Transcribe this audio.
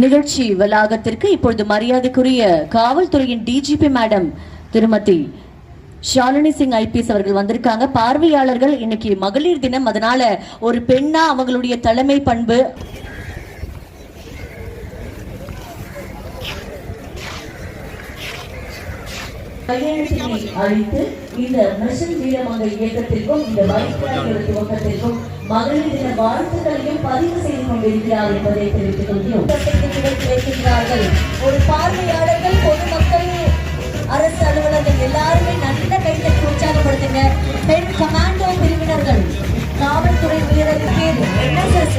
நிகழ்ச்சி வளாகத்திற்கு இப்பொழுது மரியாதைக்குரிய காவல்துறையின் டிஜிபி மேடம் திருமதி ஷாலினி சிங் ஐபிஎஸ் அவர்கள் வந்திருக்காங்க. பார்வையாளர்கள், இன்னைக்கு மகளிர் தினம், அதனால ஒரு பெண்ணா அவங்களுடைய தலைமை பண்பு கையெழுத்தினை அளித்து இந்த மிஷன் வீரமங்கை இயக்கத்திற்கும் இந்த வைத்திய துவக்கத்திற்கும் மகளிர் தின வாழ்த்துக்களையும் பதிவு செய்து கொண்டிருக்கிறார் என்பதை தெரிவித்துக் கொள்கிறோம். ஒரு பார்வையாளர்கள், பொதுமக்கள், அரசு அலுவலர்கள் எல்லாருமே நல்ல கைத்தட்டி உற்சாகப்படுத்துங்க. பெண் கமாண்டோ பிரிவினர்கள், காவல்துறை வீரர்கள், NSS